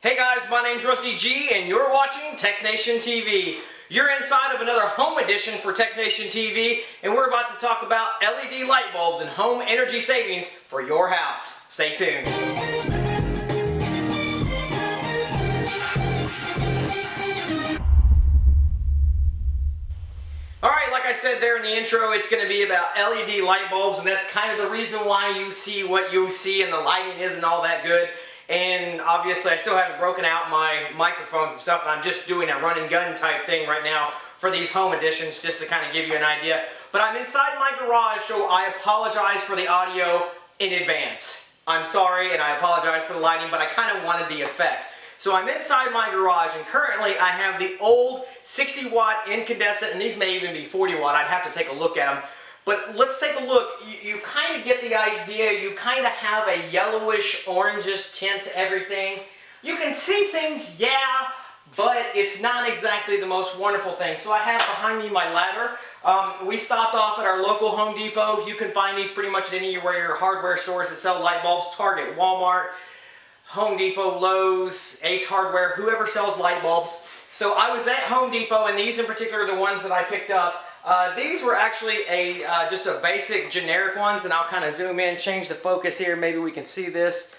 Hey guys, my name's Rusty G and you're watching txtNationTV. You're inside of another home edition for txtNationTV and we're about to talk about LED light bulbs and home energy savings for your house. Stay tuned. Alright, like I said there in the intro, it's going to be about LED light bulbs, and that's kind of the reason why you see what you see and the lighting isn't all that good. And obviously I still haven't broken out my microphones and stuff, and I'm just doing a run and gun type thing right now for these home editions just to kind of give you an idea. But I'm inside my garage, so I apologize for the audio in advance. I'm sorry and I apologize for the lighting, but I kind of wanted the effect. So I'm inside my garage and currently I have the old 60 watt incandescent, and these may even be 40 watt, I'd have to take a look at them. But let's take a look. You kind of get the idea. You kind of have a yellowish, orangish tint to everything. You can see things, yeah, but it's not exactly the most wonderful thing. So I have behind me my ladder. We stopped off at our local Home Depot. You can find these pretty much at any of your hardware stores that sell light bulbs. Target, Walmart, Home Depot, Lowe's, Ace Hardware, whoever sells light bulbs. So I was at Home Depot, and these in particular are the ones that I picked up. These were actually just a basic generic ones, and I'll kind of zoom in, change the focus here, maybe we can see this,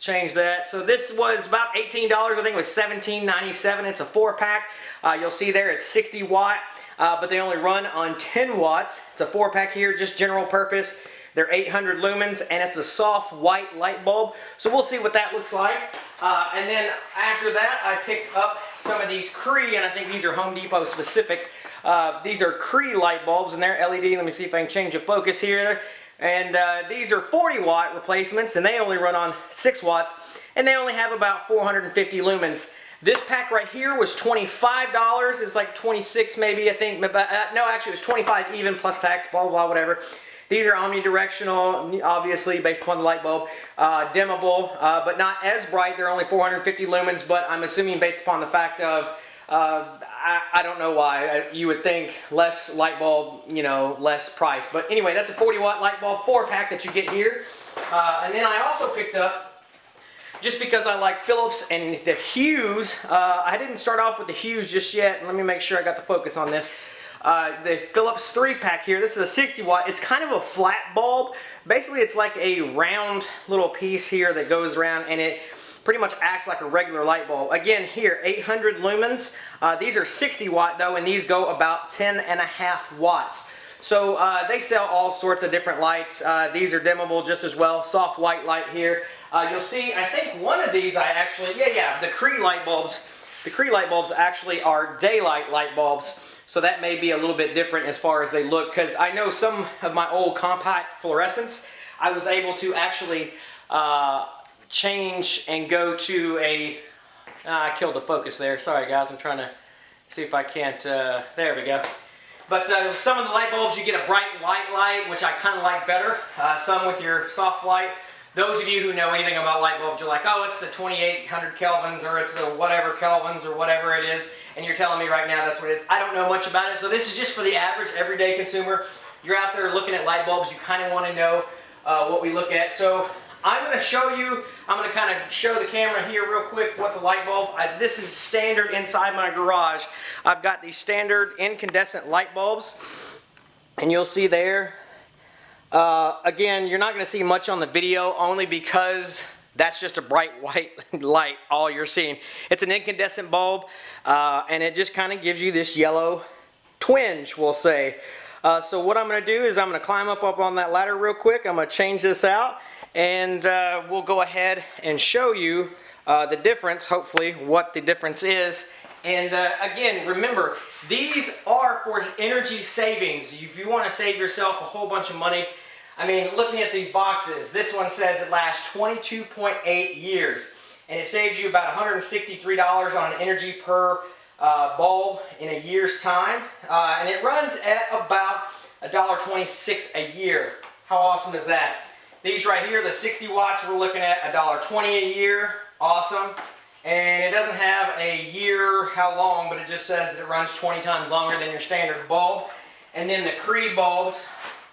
change that. So this was about $18, I think it was $17.97, it's a 4-pack. You'll see there it's 60 watt, but they only run on 10 watts. It's a 4-pack here, just general purpose. They're 800 lumens, and it's a soft white light bulb. So we'll see what that looks like. And then after that, I picked up some of these Cree, and I think these are Home Depot specific. These are Cree light bulbs, and they're LED. Let me see if I can change the focus here. And these are 40 watt replacements, and they only run on 6 watts, and they only have about 450 lumens. This pack right here was $25. It's like 26 maybe, I think. No, actually it was 25 even plus tax, blah, blah, blah, whatever. These are omnidirectional, obviously, based upon the light bulb. Dimmable, but not as bright. They're only 450 lumens, but I'm assuming based upon the fact of, I don't know why. You would think less light bulb, you know, less price. But anyway, that's a 40 watt light bulb 4-pack that you get here. And then I also picked up, just because I like Philips and the hues, I didn't start off with the hues just yet. Let me make sure I got the focus on this. The Philips 3-pack here, this is a 60 watt. It's kind of a flat bulb. Basically, it's like a round little piece here that goes around, and it pretty much acts like a regular light bulb. Again, here, 800 lumens. These are 60 watt though, and these go about 10.5 watts. So they sell all sorts of different lights. These are dimmable just as well. Soft white light here. You'll see, I think one of these I actually, the Cree light bulbs. The Cree light bulbs actually are daylight light bulbs. So that may be a little bit different as far as they look, because I know some of my old compact fluorescents, I was able to actually change and go to a, I killed the focus there, sorry guys, I'm trying to see if I can't, there we go. But some of the light bulbs you get a bright white light, which I kind of like better, some with your soft light. Those of you who know anything about light bulbs, you're like, oh, it's the 2800 kelvins, or it's the whatever kelvins, or whatever it is, and you're telling me right now that's what it is. I don't know much about it, so this is just for the average, everyday consumer. You're out there looking at light bulbs, you kind of want to know what we look at. So I'm going to show you, I'm going to kind of show the camera here real quick what the light bulb, this is standard inside my garage. I've got these standard incandescent light bulbs, and you'll see there, again, you're not going to see much on the video only because that's just a bright white light, all you're seeing. It's an incandescent bulb, and it just kind of gives you this yellow twinge, we'll say. So what I'm going to do is I'm going to climb up on that ladder real quick. I'm going to change this out, and we'll go ahead and show you the difference, hopefully, what the difference is. And again, remember, these are for energy savings. If you want to save yourself a whole bunch of money, I mean, looking at these boxes, this one says it lasts 22.8 years. And it saves you about $163 on an energy per bulb in a year's time. And it runs at about $1.26 a year. How awesome is that? These right here, the 60 watts, we're looking at $1.20 a year. Awesome. And it doesn't have a year, how long, but it just says that it runs 20 times longer than your standard bulb. And then the Cree bulbs,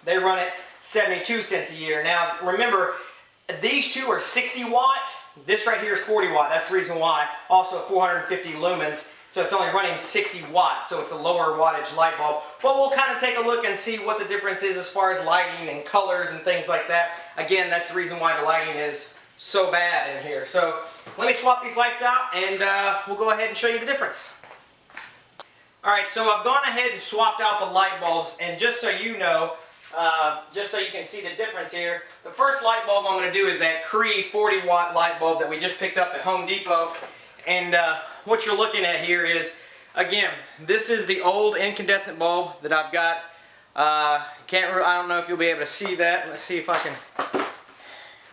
they run at 72 cents a year. Now, remember, These two are 60 watt. This right here is 40 watt. That's the reason why. Also 450 lumens. So it's only running 60 watts. So it's a lower wattage light bulb. But we'll kind of take a look and see what the difference is as far as lighting and colors and things like that. Again, that's the reason why the lighting is so bad in here. So let me swap these lights out and we'll go ahead and show you the difference. Alright, so I've gone ahead and swapped out the light bulbs, and just so you know, just so you can see the difference here, the first light bulb I'm going to do is that Cree 40 watt light bulb that we just picked up at Home Depot. And what you're looking at here is, again, this is the old incandescent bulb that I've got. I don't know if you'll be able to see that. Let's see if I can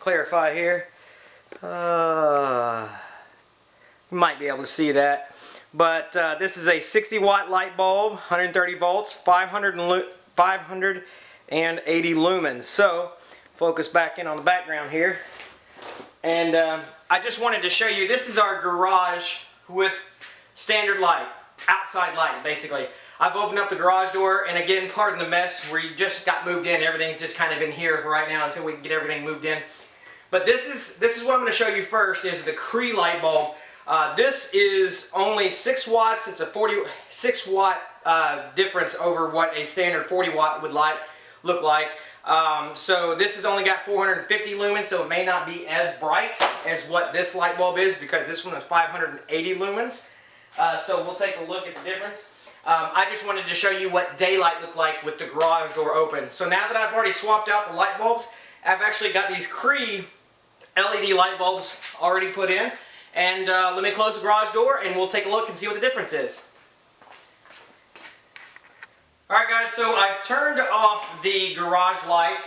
clarify here. You might be able to see that. But this is a 60 watt light bulb, 130 volts, 580 lumens. So, focus back in on the background here. And I just wanted to show you, this is our garage with standard light, outside light basically. I've opened up the garage door, and again, pardon the mess, we just got moved in. Everything's just kind of in here for right now until we can get everything moved in. But this is what I'm going to show you first, is the Cree light bulb. This is only 6 watts. It's a 46 watt difference over what a standard 40 watt would look like. So this has only got 450 lumens, so it may not be as bright as what this light bulb is, because this one is 580 lumens. So we'll take a look at the difference. I just wanted to show you what daylight looked like with the garage door open. So now that I've already swapped out the light bulbs, I've actually got these Cree LED light bulbs already put in. And let me close the garage door and we'll take a look and see what the difference is. Alright guys, so I've turned off the garage light,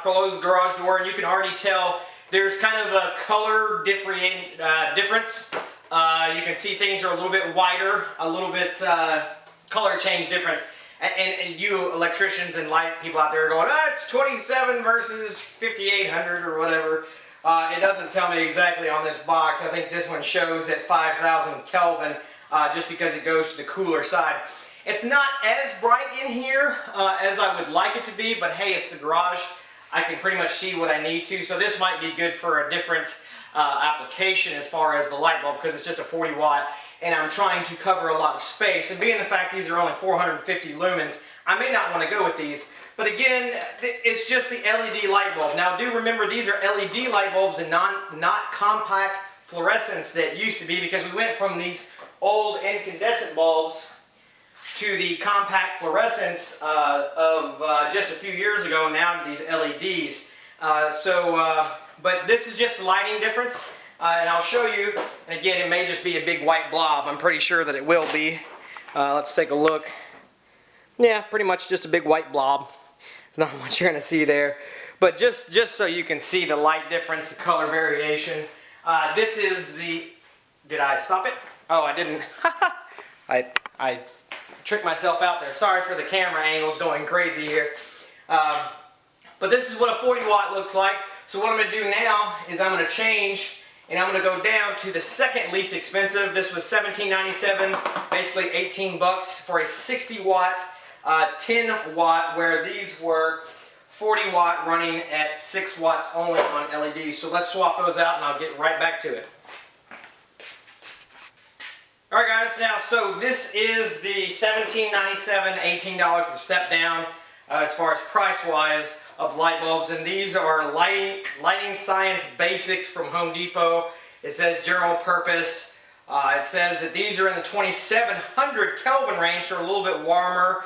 closed the garage door, and you can already tell there's kind of a color difference. You can see things are a little bit whiter, a little bit color change difference. And you electricians and light people out there are going, it's 27 versus 5800 or whatever. It doesn't tell me exactly on this box. I think this one shows at 5,000 Kelvin just because it goes to the cooler side. It's not as bright in here as I would like it to be, but hey, it's the garage. I can pretty much see what I need to. So this might be good for a different application as far as the light bulb, because it's just a 40 watt and I'm trying to cover a lot of space. And being the fact these are only 450 lumens, I may not want to go with these. But again, it's just the LED light bulb. Now do remember, these are LED light bulbs and not compact fluorescents that used to be, because we went from these old incandescent bulbs to the compact fluorescents of just a few years ago, now to these LEDs. But this is just the lighting difference, and I'll show you. And again, it may just be a big white blob. I'm pretty sure that it will be. Let's take a look. Yeah, pretty much just a big white blob. There's not much you're going to see there. But just so you can see the light difference, the color variation. This is the... Did I stop it? Oh, I didn't. I tricked myself out there. Sorry for the camera angles going crazy here. But this is what a 40 watt looks like. So what I'm going to do now is I'm going to change, and I'm going to go down to the second least expensive. This was $17.97, basically 18 bucks for a 60 watt, 10 watt, where these were 40 watt running at 6 watts only on LEDs. So let's swap those out and I'll get right back to it. Alright guys, now so this is the $17.97, $18 a step down as far as price wise of light bulbs, and these are lighting science basics from Home Depot. It says general purpose. It says that these are in the 2700 Kelvin range, so a little bit warmer.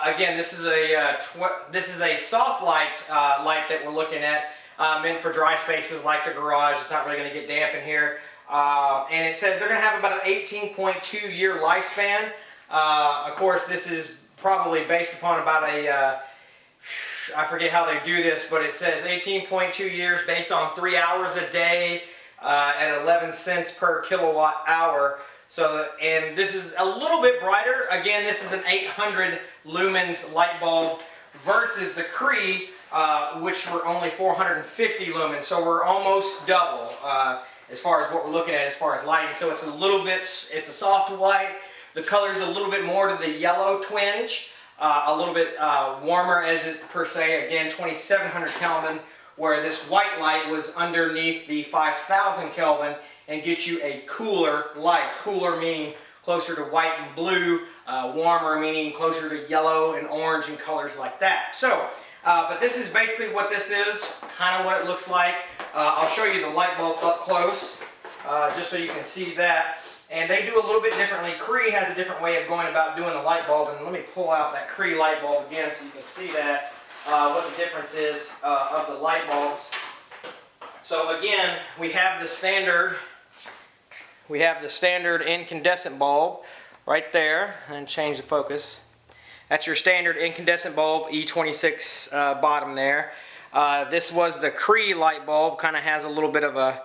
Again, this is a soft light that we're looking at, meant for dry spaces like the garage. It's not really going to get damp in here. And it says they're going to have about an 18.2 year lifespan. Of course, this is probably based upon about a, I forget how they do this, but it says 18.2 years based on 3 hours a day at 11 cents per kilowatt hour. So, and this is a little bit brighter. Again, this is an 800 lumens light bulb versus the Cree, which were only 450 lumens. So we're almost double as far as what we're looking at as far as lighting. So it's a little bit, it's a soft white. The color's a little bit more to the yellow twinge. A little bit warmer as it per se. Again, 2700 Kelvin where this white light was underneath the 5000 Kelvin and get you a cooler light. Cooler meaning closer to white and blue, warmer meaning closer to yellow and orange and colors like that. So, but this is basically what this is, kind of what it looks like. I'll show you the light bulb up close, just so you can see that. And they do a little bit differently. Cree has a different way of going about doing the light bulb, and let me pull out that Cree light bulb again so you can see that, what the difference is of the light bulbs. So again, we have the standard incandescent bulb right there, and change the focus. That's your standard incandescent bulb, E26 bottom there. This was the Cree light bulb, kind of has a little bit of a,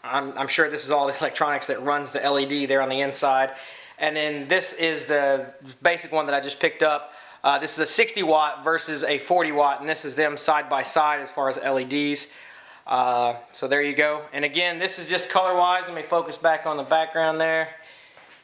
I'm sure this is all the electronics that runs the LED there on the inside. And then this is the basic one that I just picked up. This is a 60 watt versus a 40 watt, and this is them side by side as far as LEDs. So there you go. And again, this is just color wise. Let me focus back on the background there.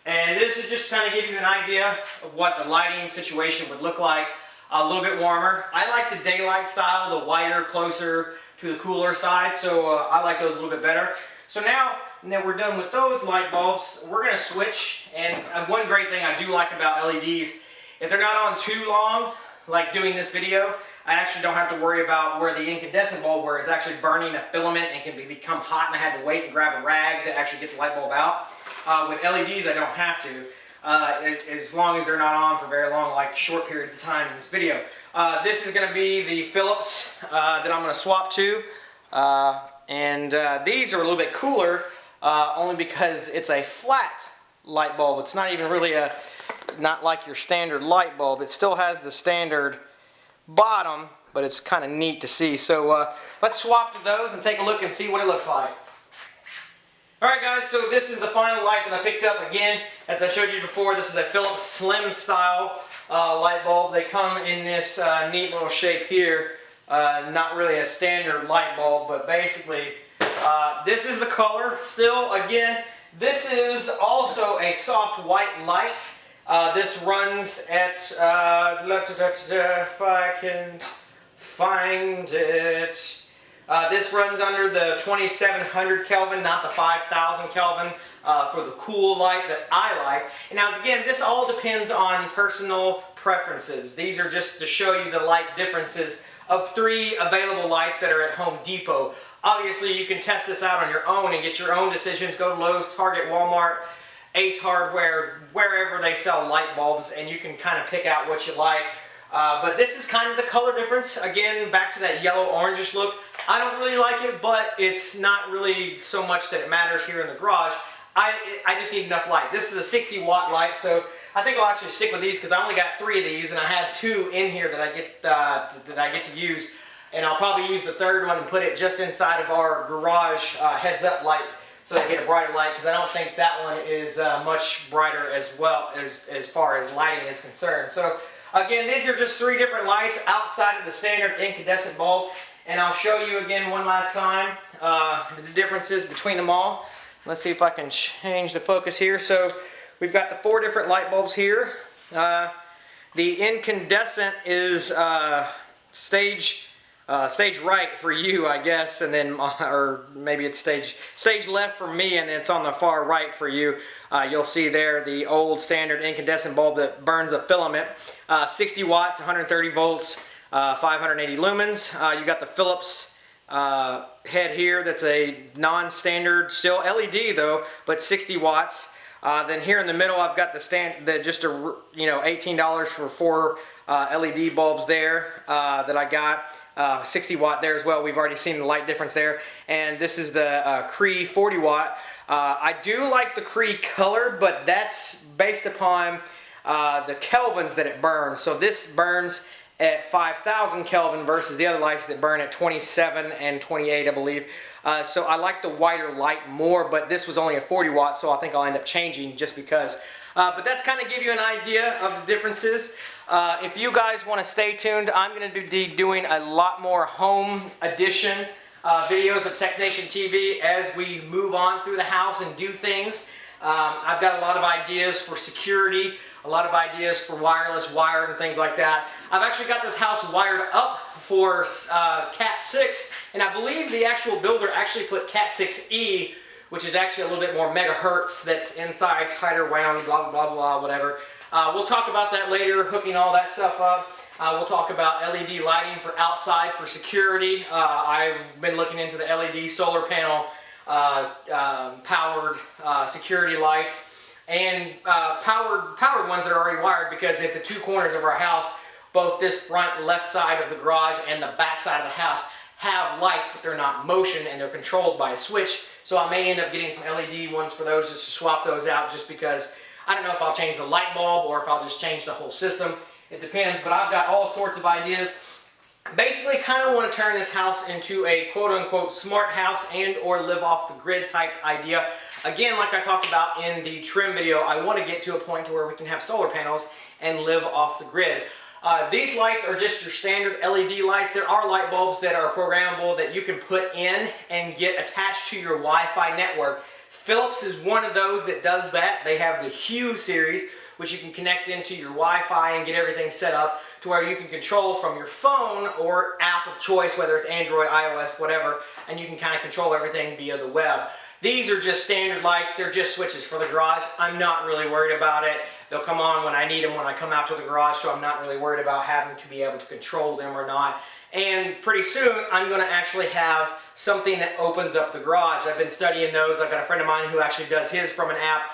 And this is just kind of give you an idea of what the lighting situation would look like. A little bit warmer. I like the daylight style, the whiter, closer to the cooler side, so I like those a little bit better. So now that we're done with those light bulbs, we're going to switch. And one great thing I do like about LEDs, if they're not on too long, like doing this video, I actually don't have to worry about where the incandescent bulb, where it's actually burning a filament and can become hot, and I had to wait and grab a rag to actually get the light bulb out. With LEDs, I don't have to, as long as they're not on for very long, like short periods of time in this video. This is going to be the Philips that I'm going to swap to, and these are a little bit cooler, only because it's a flat light bulb. It's not even really not like your standard light bulb. It still has the standard bottom, but it's kind of neat to see. So let's swap to those and take a look and see what it looks like. Alright guys, so this is the final light that I picked up. Again, as I showed you before, this is a Philips Slim style light bulb. They come in this neat little shape here. Not really a standard light bulb, but basically this is the color. Still, again, this is also a soft white light. This runs at, if I can find it, this runs under the 2700 Kelvin, not the 5000 Kelvin, for the cool light that I like. And now again, this all depends on personal preferences. These are just to show you the light differences of 3 available lights that are at Home Depot. Obviously, you can test this out on your own and get your own decisions. Go to Lowe's, Target, Walmart, Ace Hardware, wherever they sell light bulbs, and you can kind of pick out what you like. But this is kind of the color difference. Again, back to that yellow-orangish look. I don't really like it, but it's not really so much that it matters here in the garage. I just need enough light. This is a 60 watt light, so I think I'll actually stick with these because I only got 3 of these, and I have 2 in here that I get to use. And I'll probably use the 3rd one and put it just inside of our garage heads-up light, so I get a brighter light, because I don't think that one is much brighter as well as far as lighting is concerned. So again, these are just 3 different lights outside of the standard incandescent bulb, and I'll show you again one last time the differences between them all. Let's see if I can change the focus here. So we've got the 4 different light bulbs here. The incandescent is stage right for you, I guess, and then, or maybe it's stage left for me, and it's on the far right for you. You'll see there the old standard incandescent bulb that burns a filament, 60 watts, 130 volts, 580 lumens. You got the Philips head here that's a non-standard, still LED though, but 60 watts. Then here in the middle, I've got just a $18 for 4 LED bulbs there that I got. 60 watt there as well. We've already seen the light difference there. And this is the Cree 40 watt. I do like the Cree color, but that's based upon the kelvins that it burns. So this burns at 5000 Kelvin versus the other lights that burn at 27 and 28, I believe. So I like the whiter light more, but this was only a 40 watt, so I think I'll end up changing just because. But that's kind of give you an idea of the differences. If you guys want to stay tuned, I'm going to be doing a lot more home edition videos of txtNationTV as we move on through the house and do things. I've got a lot of ideas for security, a lot of ideas for wireless, wired, and things like that. I've actually got this house wired up for Cat 6, and I believe the actual builder actually put Cat 6E, which is actually a little bit more megahertz that's inside, tighter wound, blah, blah, blah, whatever. We'll talk about that later, hooking all that stuff up. We'll talk about LED lighting for outside for security. I've been looking into the LED solar panel powered security lights and powered ones that are already wired, because at the two corners of our house, both this front left side of the garage and the back side of the house have lights, but they're not motion and they're controlled by a switch. So I may end up getting some LED ones for those, just to swap those out, just because I don't know if I'll change the light bulb or if I'll just change the whole system. It depends, but I've got all sorts of ideas. Basically, kind of want to turn this house into a quote-unquote smart house and or live off the grid type idea. Again, like I talked about in the trim video, I want to get to a point to where we can have solar panels and live off the grid. These lights are just your standard LED lights. There are light bulbs that are programmable that you can put in and get attached to your Wi-Fi network. Philips is one of those that does that. They have the Hue series, which you can connect into your Wi-Fi and get everything set up to where you can control from your phone or app of choice, whether it's Android, iOS, whatever, and you can kind of control everything via the web. These are just standard lights. They're just switches for the garage. I'm not really worried about it. They'll come on when I need them when I come out to the garage, so I'm not really worried about having to be able to control them or not. And pretty soon, I'm going to actually have something that opens up the garage. I've been studying those. I've got a friend of mine who actually does his from an app.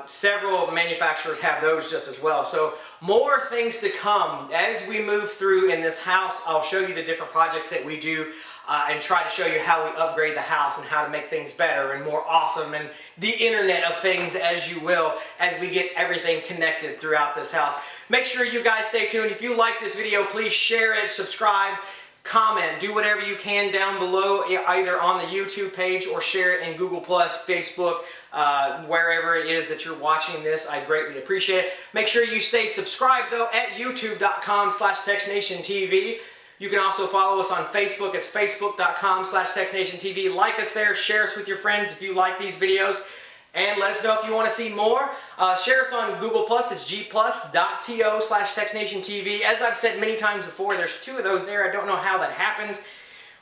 Several manufacturers have those just as well. So more things to come. As we move through in this house, I'll show you the different projects that we do and try to show you how we upgrade the house and how to make things better and more awesome, and the Internet of Things, as you will, as we get everything connected throughout this house. Make sure you guys stay tuned. If you like this video, please share it, subscribe, comment, do whatever you can down below, either on the YouTube page or share it in Google+, Facebook, wherever it is that you're watching this. I greatly appreciate it. Make sure you stay subscribed though at youtube.com/txTNationTV. You can also follow us on Facebook. It's facebook.com/txTNationTV. Like us there, share us with your friends if you like these videos, and let us know if you want to see more. Share us on Google+. It's gplus.to/txTNationTV. As I've said many times before, there's two of those there. I don't know how that happened.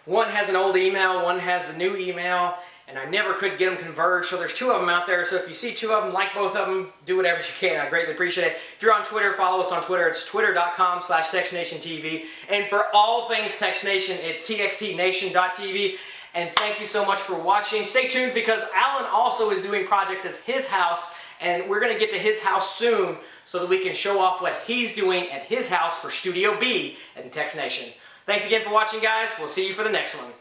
One has an old email, one has the new email, and I never could get them converged, so there's two of them out there. So if you see two of them, like both of them, do whatever you can. I greatly appreciate it. If you're on Twitter, follow us on Twitter. It's twitter.com/txtNationTV. And for all things Tex Nation, it's txtNation.tv. And thank you so much for watching. Stay tuned, because Alan also is doing projects at his house, and we're going to get to his house soon so that we can show off what he's doing at his house for Studio B at Tex Nation. Thanks again for watching, guys. We'll see you for the next one.